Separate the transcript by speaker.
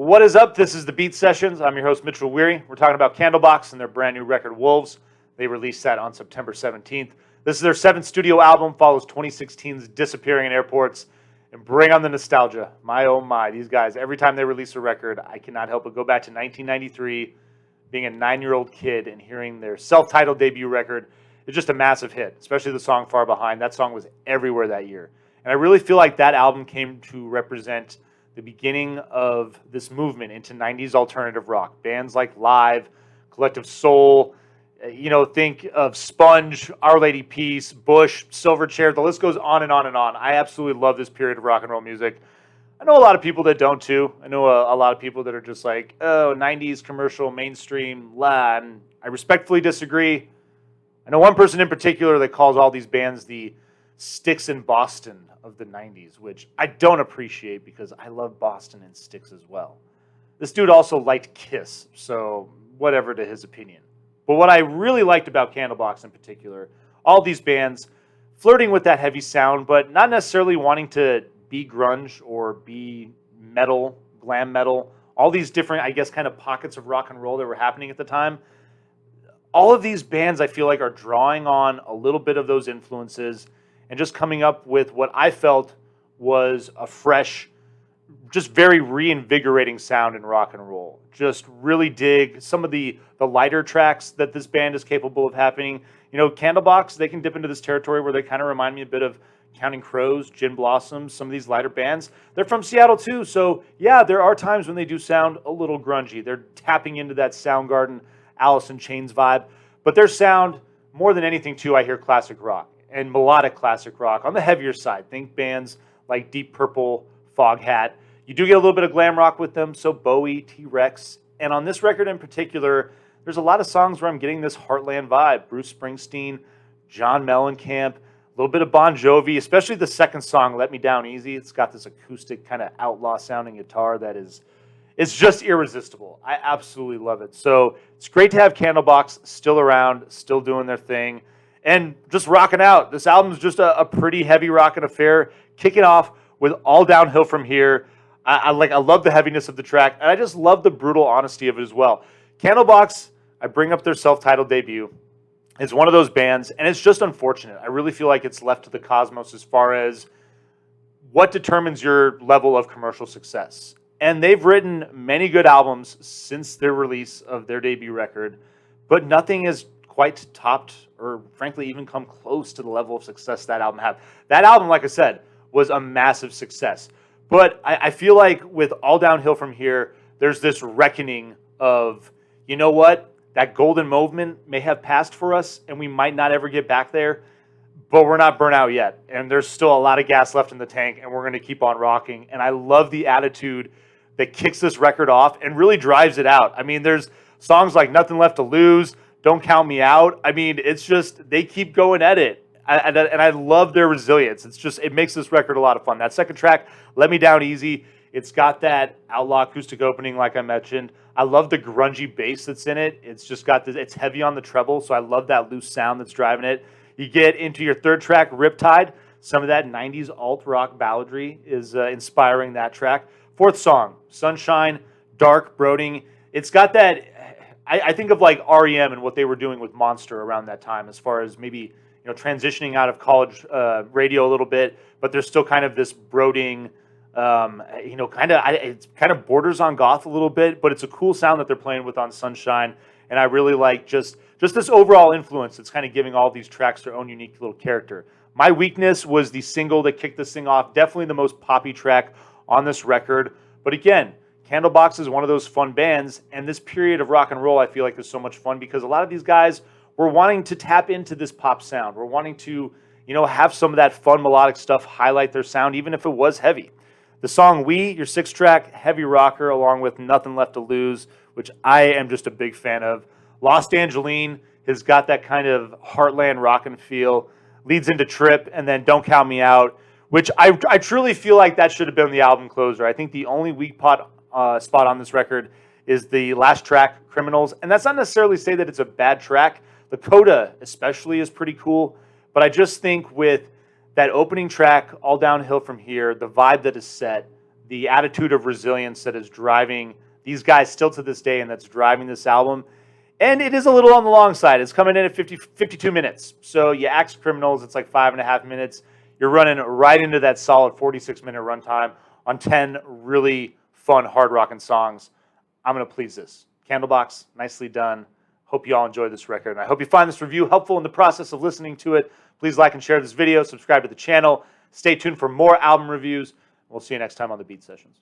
Speaker 1: What is up? This is the Beat Sessions. I'm your host, Mitchell Weary. We're talking about Candlebox and their brand new record, Wolves. They released that on September 17th. This is their 7th studio album, follows 2016's Disappearing in Airports, and bring on the nostalgia. My oh my, these guys, every time they release a record, I cannot help but go back to 1993, being a 9-year-old kid and hearing their self-titled debut record. It's just a massive hit, especially the song Far Behind. That song was everywhere that year. And I really feel like that album came to represent the beginning of this movement into 90s alternative rock. Bands like Live, Collective Soul, think of Sponge, Our Lady Peace, Bush, Silverchair, the list goes on and on and on. I absolutely love this period of rock and roll music. I know a lot of people that don't too. I know a lot of people that are just like, oh, 90s commercial, mainstream, la, and I respectfully disagree. I know one person in particular that calls all these bands the Styx in Boston of the 90s, which I don't appreciate because I love Boston and Styx as well. This dude also liked Kiss, so whatever to his opinion. But what I really liked about Candlebox in particular, all these bands flirting with that heavy sound, but not necessarily wanting to be grunge or be metal, glam metal, all these different, I guess, kind of pockets of rock and roll that were happening at the time. All of these bands, I feel like, are drawing on a little bit of those influences and just coming up with what I felt was a fresh, just very reinvigorating sound in rock and roll. Just really dig some of the lighter tracks that this band is capable of happening. You know, Candlebox, they can dip into this territory where they kind of remind me a bit of Counting Crows, Gin Blossoms, some of these lighter bands. They're from Seattle too, so yeah, there are times when they do sound a little grungy. They're tapping into that Soundgarden, Alice in Chains vibe, but their sound, more than anything too, I hear classic rock and melodic classic rock on the heavier side. Think bands like Deep Purple, Foghat. You do get a little bit of glam rock with them, so Bowie, T-Rex. And on this record in particular, there's a lot of songs where I'm getting this Heartland vibe. Bruce Springsteen, John Mellencamp, a little bit of Bon Jovi, especially the second song, Let Me Down Easy. It's got this acoustic kind of outlaw sounding guitar that is, it's just irresistible. I absolutely love it. So it's great to have Candlebox still around, still doing their thing, and just rocking out. This album's just a pretty heavy rockin' affair, kicking off with All Downhill From Here. I love the heaviness of the track, and I just love the brutal honesty of it as well. Candlebox, I bring up their self-titled debut. It's one of those bands, and it's just unfortunate. I really feel like it's left to the cosmos as far as what determines your level of commercial success. And they've written many good albums since their release of their debut record, but nothing has quite topped or frankly even come close to the level of success that album had. That album, like I said, was a massive success. But I feel like with All Downhill From Here, there's this reckoning of, you know what, that golden moment may have passed for us and we might not ever get back there, but we're not burnt out yet. And there's still a lot of gas left in the tank and we're going to keep on rocking. And I love the attitude that kicks this record off and really drives it out. I mean, there's songs like Nothing Left to Lose, Don't Count Me Out. I mean, it's just, they keep going at it. And I love their resilience. It makes this record a lot of fun. That second track, Let Me Down Easy, it's got that outlaw acoustic opening like I mentioned. I love the grungy bass that's in it. It's just got this, it's heavy on the treble, so I love that loose sound that's driving it. You get into your third track, Riptide. Some of that 90s alt-rock balladry is inspiring that track. Fourth song, Sunshine, dark, brooding. It's got that, I think of like REM and what they were doing with Monster around that time as far as maybe transitioning out of college radio a little bit, but there's still kind of this brooding, it kind of borders on goth a little bit, but it's a cool sound that they're playing with on Sunshine, and I really like just this overall influence that's kind of giving all these tracks their own unique little character. My Weakness was the single that kicked this thing off, definitely the most poppy track on this record, but again, Candlebox is one of those fun bands, and this period of rock and roll I feel like is so much fun because a lot of these guys were wanting to tap into this pop sound. We're wanting to, have some of that fun melodic stuff highlight their sound, even if it was heavy. The song We, your 6-track heavy rocker, along with Nothing Left to Lose, which I am just a big fan of. Lost Angeline has got that kind of heartland rockin' feel, leads into Trip, and then Don't Count Me Out, which I truly feel like that should have been the album closer. I think the only weak spot on this record is the last track, Criminals, and that's not necessarily to say that it's a bad track. The coda especially is pretty cool, but I just think with that opening track, All Downhill From Here, the vibe that is set, the attitude of resilience that is driving these guys still to this day, and that's driving this album. And it is a little on the long side. It's coming in at 52 minutes. So you Axe Criminals, it's like 5.5 minutes. You're running right into that solid 46-minute runtime on 10 really fun hard rocking songs. I'm going to please this. Candlebox, nicely done. Hope you all enjoy this record. And I hope you find this review helpful in the process of listening to it. Please like and share this video. Subscribe to the channel. Stay tuned for more album reviews. We'll see you next time on the Beat Sessions.